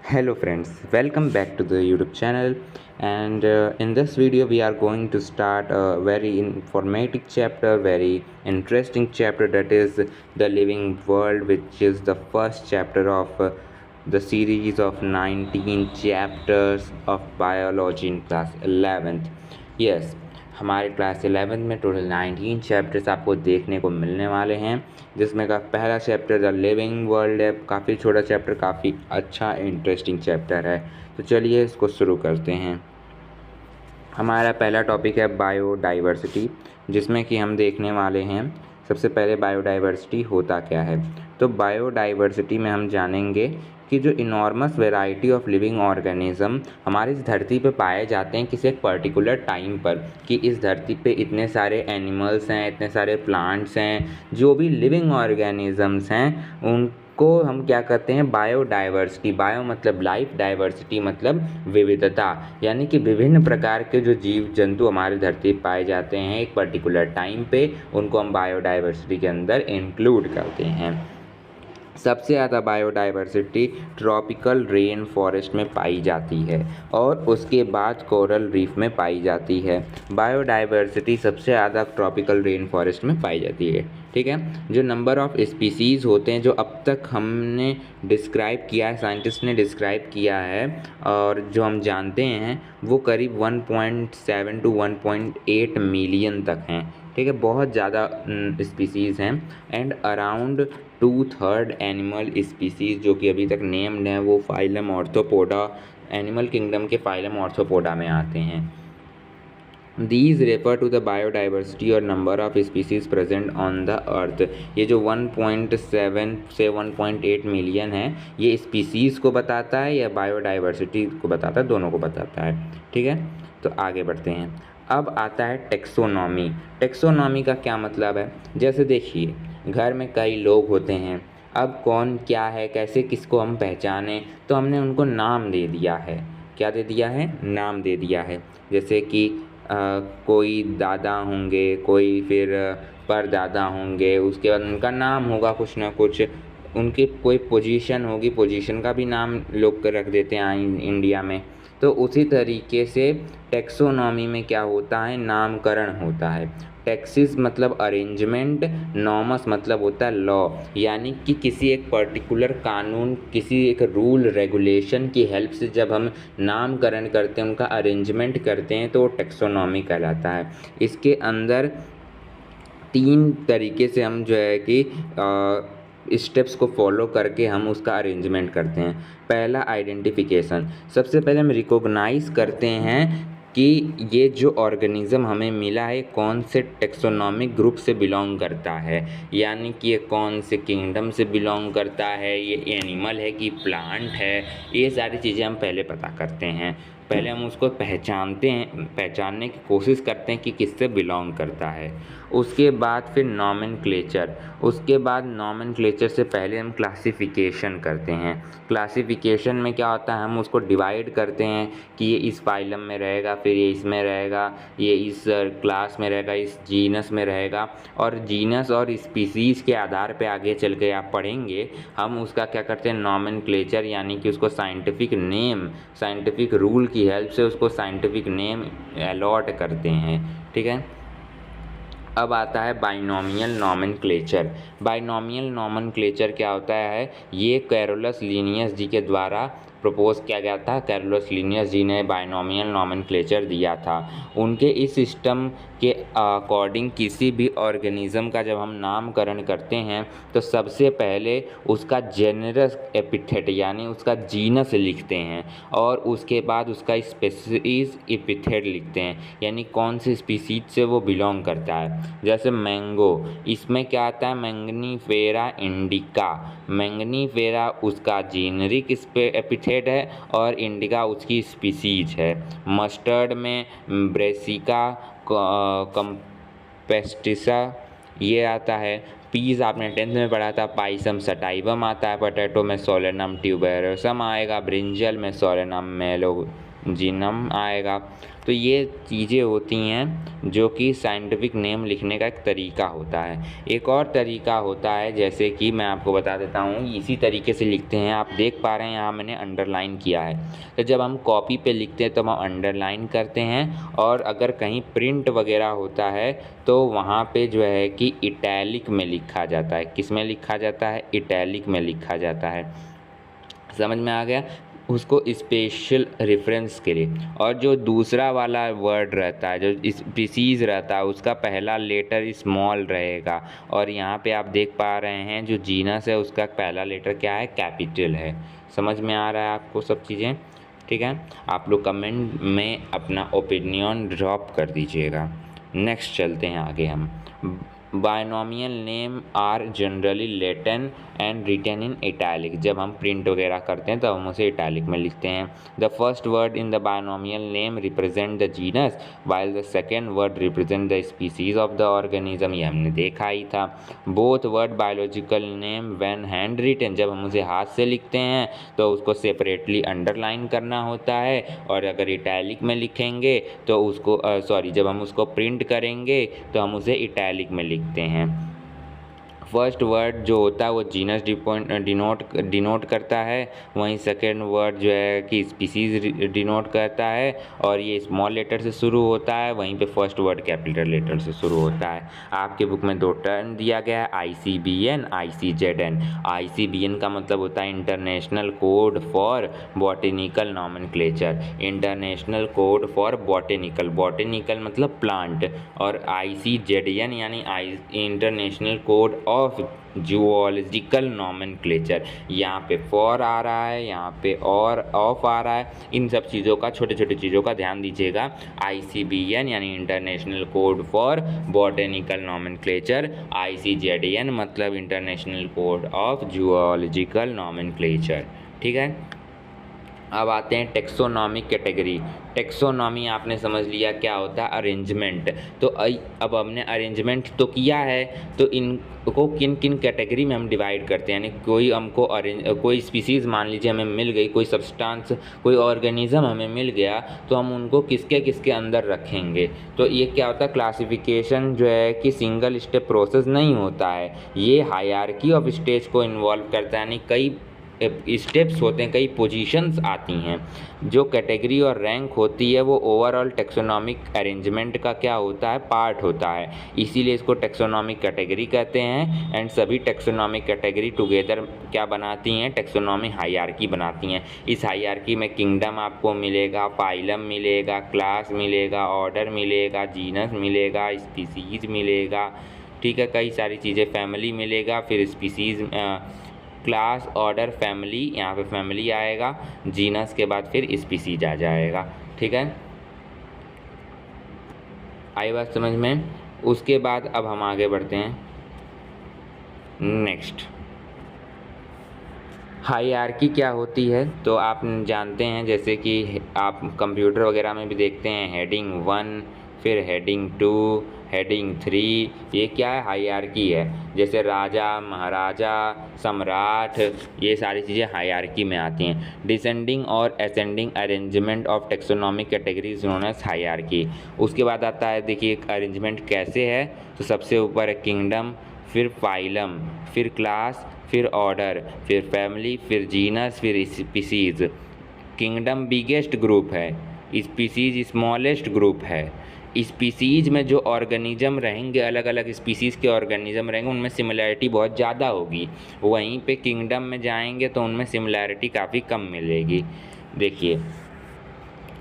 Hello friends, welcome back to the YouTube channel, and in this video we are going to start a very informative chapter, very interesting chapter, that is the living world, which is the first chapter of the series of 19 chapters of biology in class 11th. Yes, हमारे class 11 में total 19 chapters आपको देखने को मिलने वाले हैं, जिसमें का पहला चैप्टर द लिविंग वर्ल्ड है। काफ़ी छोटा चैप्टर, काफ़ी अच्छा इंटरेस्टिंग चैप्टर है। तो चलिए इसको शुरू करते हैं। हमारा पहला टॉपिक है बायोडाइवर्सिटी, जिसमें कि हम देखने वाले हैं सबसे पहले बायोडाइवर्सिटी होता क्या है। तो बायोडाइवर्सिटी में हम जानेंगे कि जो enormous variety of living organism हमारी इस धरती पे पाए जाते हैं किसी एक पर्टिकुलर टाइम पर, कि इस धरती पे इतने सारे एनिमल्स हैं, इतने सारे प्लांट्स हैं, जो भी लिविंग ऑर्गेनिजम्स हैं उनको हम क्या कहते हैं, बायोडाइवर्सिटी। बायो मतलब लाइफ, डाइवर्सिटी मतलब विविधता, यानी कि विभिन्न प्रकार के जो जीव जंतु हमारी धरती पर पाए जाते हैं एक पर्टिकुलर टाइम पे, उनको हम बायोडाइवर्सिटी के अंदर इंक्लूड करते हैं। सबसे ज़्यादा बायोडाइवर्सिटी ट्रॉपिकल रेन फॉरेस्ट में पाई जाती है और उसके बाद कोरल रीफ में पाई जाती है। बायोडाइवर्सिटी सबसे ज़्यादा ट्रॉपिकल रेन फॉरेस्ट में पाई जाती है। ठीक है, जो नंबर ऑफ़ स्पीसीज़ होते हैं जो अब तक हमने डिस्क्राइब किया है, साइंटिस्ट ने डिस्क्राइब किया है और जो हम जानते हैं वो करीब 1.7 टू 1.8 मिलियन तक हैं। ठीक है, बहुत ज़्यादा स्पीसीज़ हैं। एंड अराउंड 2/3 एनिमल स्पीसीज़ जो कि अभी तक नेम्ड हैं वो फाइलम ऑर्थोपोडा, एनिमल किंगडम के फाइलम ऑर्थोपोडा में आते हैं। These refer to the biodiversity और number of species present on the earth। ये जो 1.7 से 1.8 मिलियन है, ये स्पीसीज़ को बताता है या बायोडाइवर्सिटी को बताता है, दोनों को बताता है। ठीक है, तो आगे बढ़ते हैं। अब आता है टेक्सोनॉमी। टेक्सोनॉमी का क्या मतलब है, जैसे देखिए घर में कई लोग होते हैं, अब कौन क्या है, कैसे किसको हम पहचानें, तो हमने उनको नाम दे दिया है। क्या दे दिया है, नाम दे दिया है। जैसे कि कोई दादा होंगे, कोई फिर परदादा होंगे, उसके बाद उनका नाम होगा कुछ ना कुछ, उनकी कोई पोजीशन होगी, पोजीशन का भी नाम लोग रख देते हैं इंडिया में। तो उसी तरीके से टेक्सोनॉमी में क्या होता है, नामकरण होता है। टेक्सिस मतलब अरेंजमेंट, नॉमस मतलब होता है लॉ, यानी कि किसी एक पर्टिकुलर कानून, किसी एक रूल रेगुलेशन की हेल्प से जब हम नामकरण करते हैं, उनका अरेंजमेंट करते हैं, तो वो टेक्सोनॉमी कहलाता है। इसके अंदर 3 तरीके से हम जो है कि स्टेप्स को फॉलो करके हम उसका अरेंजमेंट करते हैं। पहला आइडेंटिफिकेशन, सबसे पहले हम रिकॉग्नाइज़ करते हैं कि ये जो ऑर्गेनिज़म हमें मिला है कौन से टेक्सोनॉमिक ग्रुप से बिलोंग करता है, यानी कि ये कौन से किंगडम से बिलोंग करता है, ये एनिमल है कि प्लांट है, ये सारी चीज़ें हम पहले पता करते हैं। पहले हम उसको पहचानते हैं, पहचानने की कोशिश करते हैं कि किससे बिलोंग करता है। उसके बाद फिर नॉमेनक्लेचर, उसके बाद नॉमेनक्लेचर से पहले हम क्लासिफिकेशन करते हैं। क्लासिफिकेशन में क्या होता है, हम उसको डिवाइड करते हैं कि ये इस फाइलम में रहेगा, फिर ये इसमें रहेगा, ये इस क्लास में रहेगा, इस जीनस में रहेगा, और जीनस और स्पीसीज़ के आधार पे आगे चल के आप पढ़ेंगे हम उसका क्या करते हैं, नॉमेनक्लेचर, यानी कि उसको साइंटिफिक नेम, साइंटिफिक रूल की हेल्प से उसको साइंटिफिक नेम अलॉट करते हैं। ठीक है, अब आता है बाइनोमियल नॉमेनक्लेचर। बाइनोमियल नॉमेनक्लेचर क्या होता है, ये कैरोलस लिनियस जी के द्वारा प्रपोज किया गया था। कैरोलस लिनियस जी ने बाइनोमियल नॉमेनक्लेचर दिया था। उनके इस सिस्टम के अकॉर्डिंग किसी भी ऑर्गेनिज़म का जब हम नामकरण करते हैं तो सबसे पहले उसका जेनरस एपिथेट यानी उसका जीनस लिखते हैं और उसके बाद उसका स्पीसीज एपिथेट लिखते हैं, यानी कौन सी स्पीसीज से वो बिलोंग करता है। जैसे मैंगो, इसमें क्या आता है, मैंगनीफेरा इंडिका। मैंगनीफेरा उसका जीनरिक एपिथेट है और इंडिका उसकी स्पीसीज है। मस्टर्ड में ब्रेसिका कंपेस्टिसा ये आता है। पीज़ आपने 10th में पढ़ा था, पाइसम सटाइवम आता है। पोटैटो में सोलेनम ट्यूबेरोसम आएगा। ब्रिंजल में सोलेनम जीनम आएगा। तो ये चीज़ें होती हैं जो कि साइंटिफिक नेम लिखने का एक तरीका होता है। एक और तरीका होता है, जैसे कि मैं आपको बता देता हूँ, इसी तरीके से लिखते हैं। आप देख पा रहे हैं यहाँ मैंने अंडरलाइन किया है। तो जब हम कॉपी पे लिखते हैं तो हम अंडरलाइन करते हैं, और अगर कहीं प्रिंट वगैरह होता है तो वहाँ पे जो है कि इटैलिक में लिखा जाता है। किस में लिखा जाता है? इटैलिक में लिखा जाता है। समझ में आ गया? उसको स्पेशल रेफरेंस के लिए। और जो दूसरा वाला वर्ड रहता है, जो स्पीसीज़ रहता है, उसका पहला लेटर स्मॉल रहेगा। और यहाँ पे आप देख पा रहे हैं जो जीनस है उसका पहला लेटर क्या है? कैपिटल है। समझ में आ रहा है आपको सब चीज़ें? ठीक है, आप लोग कमेंट में अपना ओपिनियन ड्रॉप कर दीजिएगा। नेक्स्ट चलते हैं आगे हम। Binomial name are generally Latin and written in italic. जब हम प्रिंट वगैरह करते हैं तो हम उसे इटैलिक में लिखते हैं। The first word in the binomial name represent the genus while the second word represent the species of the organism. ये हमने देखा ही था। Both word biological name when hand written, जब हम उसे हाथ से लिखते हैं तो उसको सेपरेटली अंडरलाइन करना होता है, और अगर इटैलिक में लिखेंगे तो उसको जब हम उसको प्रिंट करेंगे तो हम उसे इटैलिक में लिखते हैं। फर्स्ट वर्ड जो होता है वो जीनस डिनोट करता है, वहीं सेकेंड वर्ड जो है कि स्पीसीज डिनोट करता है, और ये स्मॉल लेटर से शुरू होता है, वहीं पे फर्स्ट वर्ड कैपिटल लेटर से शुरू होता है। आपके बुक में 2 टर्म दिया गया है, ICBN, ICZN। ICBN का मतलब होता है international code for botanical nomenclature, international code for botanical, botanical मतलब प्लांट, और ICZN यानी international code of zoological nomenclature. यहाँ पे फॉर आ रहा है, यहाँ पे और ऑफ आ रहा है। इन सब चीज़ों का, छोटे छोटे चीज़ों का ध्यान दीजिएगा। ICBN यानी international code for botanical nomenclature, ICZN मतलब international code of zoological nomenclature. ठीक है, अब आते हैं टेक्सोनॉमिक कैटेगरी। टेक्सोनॉमी आपने समझ लिया क्या होता है? अरेंजमेंट। तो अब हमने अरेंजमेंट तो किया है, तो इनको किन किन कैटेगरी में हम डिवाइड करते हैं। यानी कोई हमको कोई स्पीसीज़ मान लीजिए हमें मिल गई, कोई सब्सटेंस, कोई ऑर्गेनिज्म हमें मिल गया, तो हम उनको किसके किसके अंदर रखेंगे। तो ये क्या होता है? क्लासिफिकेशन जो है कि सिंगल स्टेप प्रोसेस नहीं होता है, ये हायरार्की ऑफ स्टेज को इन्वॉल्व करता है। यानी कई स्टेप्स होते हैं, कई पोजीशंस आती हैं। जो कैटेगरी और रैंक होती है वो ओवरऑल टेक्सोनॉमिक अरेंजमेंट का क्या होता है? पार्ट होता है। इसीलिए इसको टेक्सोनॉमिक कैटेगरी कहते हैं। एंड सभी टेक्सोनॉमिक कैटेगरी टुगेदर क्या बनाती हैं? टेक्सोनॉमी हायरार्की बनाती हैं। इस हायरार्की में किंगडम आपको मिलेगा, फाइलम मिलेगा, क्लास मिलेगा, ऑर्डर मिलेगा, जीनस मिलेगा, स्पीसीज मिलेगा। ठीक है, कई सारी चीज़ें, फैमिली मिलेगा, फिर स्पीसीज, क्लास, ऑर्डर, फैमिली, यहाँ पे फैमिली आएगा, जीनस के बाद फिर स्पीसीज आ जाएगा। ठीक है, आई बात समझ में? उसके बाद अब हम आगे बढ़ते हैं नेक्स्ट। हायरार्की क्या होती है? तो आप जानते हैं, जैसे कि आप कंप्यूटर वगैरह में भी देखते हैं, हेडिंग 1, फिर हेडिंग 2, हेडिंग 3, ये क्या है? हायरार्की है। जैसे राजा, महाराजा, सम्राट, ये सारी चीज़ें हायरार्की में आती हैं। डिसेंडिंग और ascending arrangement of taxonomic categories known as hierarchy. उसके बाद आता है, देखिए अरेंजमेंट कैसे है। तो सबसे ऊपर है किंगडम, फिर फाइलम, फिर क्लास, फिर ऑर्डर, फिर फैमिली, फिर जीनस, फिर स्पीसीज। किंगडम बिगेस्ट ग्रुप है, स्पीसीज स्मॉलेस्ट ग्रुप है। स्पीसीज में जो ऑर्गेनिज्म रहेंगे, अलग अलग स्पीसीज़ के ऑर्गेनिज्म रहेंगे, उनमें सिमिलैरिटी बहुत ज़्यादा होगी। वहीं पे किंगडम में जाएंगे तो उनमें सिमिलैरिटी काफ़ी कम मिलेगी। देखिए,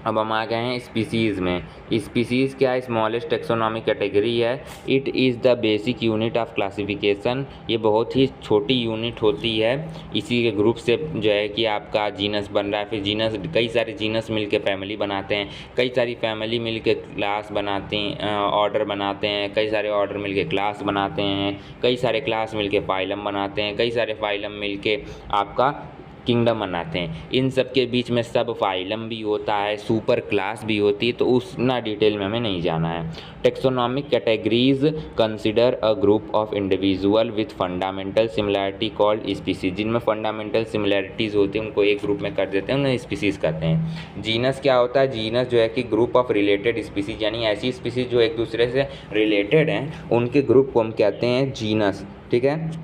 अब हम आ गए हैं स्पीसीज़ में। स्पीसीज़ क्या है? स्मॉलेस्ट टेक्सोनॉमिक कैटेगरी है। It is the basic unit of classification. ये बहुत ही छोटी यूनिट होती है। इसी के ग्रुप से जो है कि आपका जीनस बन रहा है, फिर जीनस, कई सारे जीनस मिलके फैमिली बनाते हैं, कई सारी फैमिली मिलके क्लास बनाती हैं, ऑर्डर बनाते हैं, कई सारे ऑर्डर मिलके क्लास बनाते हैं, कई सारे क्लास मिलके फाइलम बनाते हैं, कई सारे फाइलम मिलके आपका किंगडम बनाते हैं। इन सब के बीच में सब फाइलम भी होता है, सुपर क्लास भी होती है, तो उतना डिटेल में हमें नहीं जाना है। Taxonomic categories consider a group of individual with fundamental similarity called species. जिनमें फंडामेंटल सिमिलैरिटीज़ होती हैं उनको एक ग्रुप में कर देते हैं, उन्हें स्पीसीज कहते हैं। जीनस क्या होता है? जीनस जो है कि ग्रुप ऑफ रिलेटेड स्पीसीज, यानी ऐसी स्पीसीज जो एक दूसरे से रिलेटेड हैं उनके ग्रुप को हम कहते हैं जीनस। ठीक है।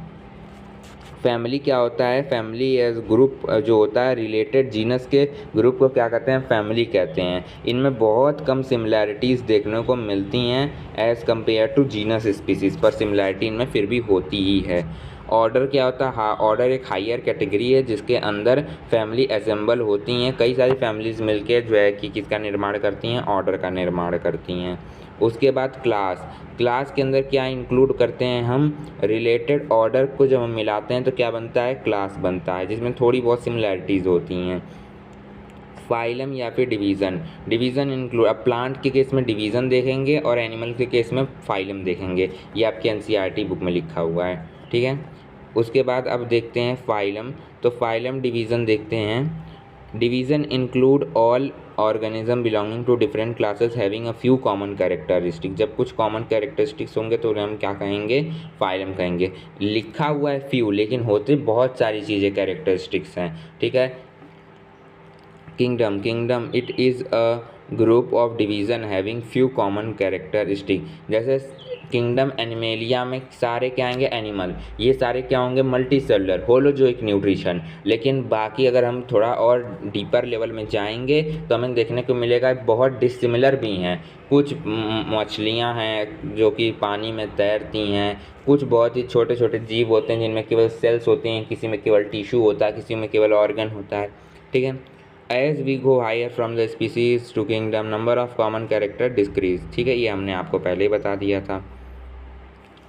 फैमिली क्या होता है? फैमिली एज ग्रुप जो होता है रिलेटेड जीनस के ग्रुप को क्या कहते हैं? फैमिली कहते हैं। इनमें बहुत कम सिमिलैरिटीज़ देखने को मिलती हैं as compare to genus species, पर सिमिलैरिटी इनमें फिर भी होती ही है। ऑर्डर क्या होता है? ऑर्डर एक हायर कैटेगरी है जिसके अंदर फैमिली असेंबल होती हैं। कई सारी फैमिलीज़ मिलके जो है कि किसका निर्माण करती हैं? ऑर्डर का निर्माण करती हैं। उसके बाद क्लास, क्लास के अंदर क्या इंक्लूड करते हैं हम? रिलेटेड ऑर्डर को जब हम मिलाते हैं तो क्या बनता है? क्लास बनता है, जिसमें थोड़ी बहुत सिमिलैरिटीज़ होती हैं। फाइलम या फिर डिवीज़न, डिवीज़न इंक्लूड, अब प्लांट के केस में डिवीज़न देखेंगे और एनिमल के केस में फाइलम देखेंगे। ये आपके एनसीईआरटी बुक में लिखा हुआ है। ठीक है। उसके बाद अब देखते हैं फाइलम, तो फाइलम डिवीज़न देखते हैं। Division include all organism belonging to different classes having a few common characteristic. जब कुछ कॉमन कैरेक्टरिस्टिक्स होंगे तो उन्हें हम क्या कहेंगे? फाइलम कहेंगे। लिखा हुआ है फ्यू, लेकिन होते बहुत सारी चीज़ें कैरेक्टरिस्टिक्स हैं। ठीक है। Kingdom, kingdom it is a group of division having few common characteristic. जैसे किंगडम एनिमेलिया में सारे क्या आएंगे? एनिमल। ये सारे क्या होंगे? Multi cellular holozoic nutrition. लेकिन बाकी अगर हम थोड़ा और डीपर लेवल में जाएंगे तो हमें देखने को मिलेगा बहुत डिसिमिलर भी हैं। कुछ मछलियाँ हैं जो कि पानी में तैरती हैं, कुछ बहुत ही छोटे छोटे जीव होते हैं जिनमें केवल सेल्स होते हैं, किसी में केवल टिश्यू होता है, किसी में केवल ऑर्गन होता है। ठीक है। As we go higher from the species to kingdom, number of common character decrease। ठीक है, ये हमने आपको पहले ही बता दिया था।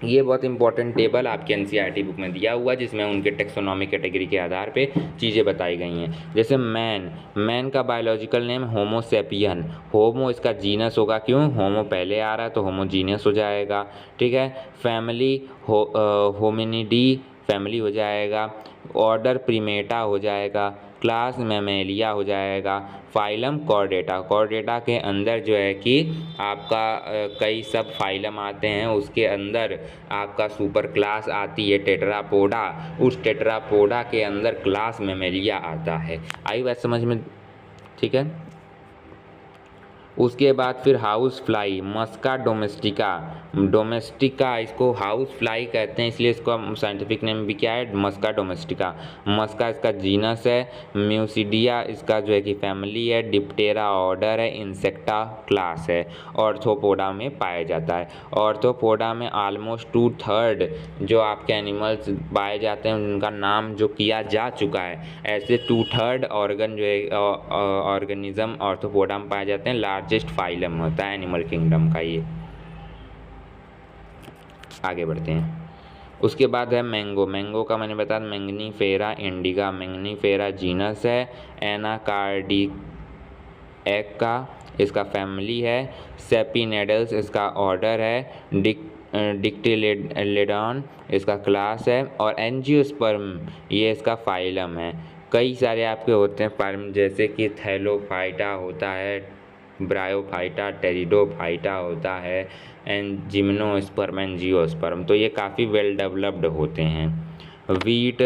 ये बहुत इंपॉर्टेंट टेबल आपके एनसीईआरटी बुक में दिया हुआ है जिसमें उनके टेक्सोनॉमिक कैटेगरी के आधार पे चीज़ें बताई गई हैं। जैसे मैन, मैन का बायोलॉजिकल नेम होमो सेपियन। होमो इसका जीनस होगा, क्यों? होमो पहले आ रहा है तो होमोजीनियस हो जाएगा। ठीक है। फैमिली होमिनिडी फैमिली हो जाएगा। ऑर्डर प्रीमेटा हो जाएगा। क्लास मैमेलिया हो जाएगा। फाइलम कॉर्डेटा, कॉर्डेटा के अंदर जो है कि आपका कई सब फाइलम आते हैं, उसके अंदर आपका सुपर क्लास आती है टेट्रापोडा। उस टेट्रापोडा के अंदर क्लास मैमेलिया आता है। आई बात समझ में? ठीक है। उसके बाद फिर हाउस फ्लाई, मस्का डोमेस्टिका, डोमेस्टिका इसको हाउस फ्लाई कहते हैं, इसलिए इसका साइंटिफिक नेम भी क्या है? मस्का डोमेस्टिका। मस्का इसका जीनस है। म्यूसिडिया इसका जो है कि फैमिली है। डिप्टेरा ऑर्डर है। इंसेक्टा क्लास है। ऑर्थोपोडा में पाया जाता है। ऑर्थोपोडा में ऑलमोस्ट 2/3 जो आपके एनिमल्स पाए जाते हैं उनका नाम जो किया जा चुका है। ऐसे 2/3 ऑर्गन जो है ऑर्गेनिज्म ऑर्थोपोडा में पाए जाते हैं। लार्जेस्ट फाइलम होता है एनिमल किंगडम का ये। आगे बढ़ते हैं। उसके बाद है मैंगो, मैंगो का मैंने बताया मैंगनीफेरा इंडिका, मैंगनीफेरा जीनस है। एनाकार्डिक का इसका फैमिली है। सेपिनेडल्स इसका ऑर्डर है। डिक्टिलेडॉन इसका क्लास है। और एंजियोस्पर्म ये इसका फाइलम है। कई सारे आपके होते हैं फाइलम, जैसे कि थैलोफाइटा होता है, ब्रायोफाइटा, टेरिडोफाइटा होता है, एंड जिम्नोस्पर्म, एंजियोस्पर्म। तो ये काफ़ी वेल डेवलप्ड होते हैं। वीट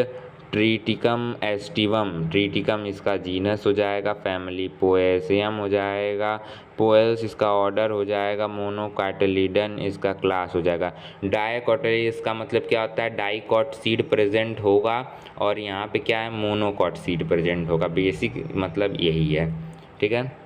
ट्रीटिकम एस्टिवम, ट्रीटिकम इसका जीनस हो जाएगा। फैमिली पोएसियम हो जाएगा। पोएल्स इसका ऑर्डर हो जाएगा। मोनोकाइटिलिडन इसका क्लास हो जाएगा। डाइकोटिलिडन इसका मतलब क्या होता है? डाइकॉट सीड प्रेजेंट होगा और यहाँ पे क्या है? मोनोकॉट सीड प्रेजेंट होगा। बेसिक मतलब यही है। ठीक है।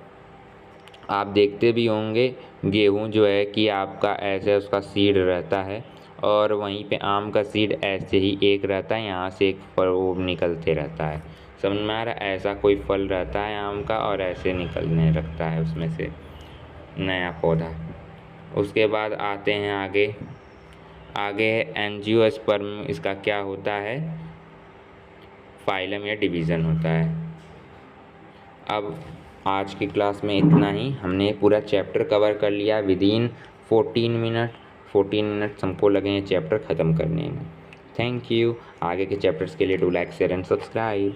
आप देखते भी होंगे गेहूँ जो है कि आपका ऐसे उसका सीड रहता है और वहीं पे आम का सीड ऐसे ही एक रहता है, यहाँ से एक फल वो निकलते रहता है। समझ में आ रहा है? ऐसा कोई फल रहता है आम का और ऐसे निकलने लगता है उसमें से नया पौधा। उसके बाद आते हैं आगे। आगे है एंजियोस्पर्म, इसका क्या होता है? फाइलम या डिवीज़न होता है। अब आज की क्लास में इतना ही। हमने पूरा चैप्टर कवर कर लिया विदिन 14 मिनट। 14 मिनट्स हमको लगे हैं चैप्टर ख़त्म करने में। Thank you. आगे के चैप्टर्स के लिए do like share and subscribe.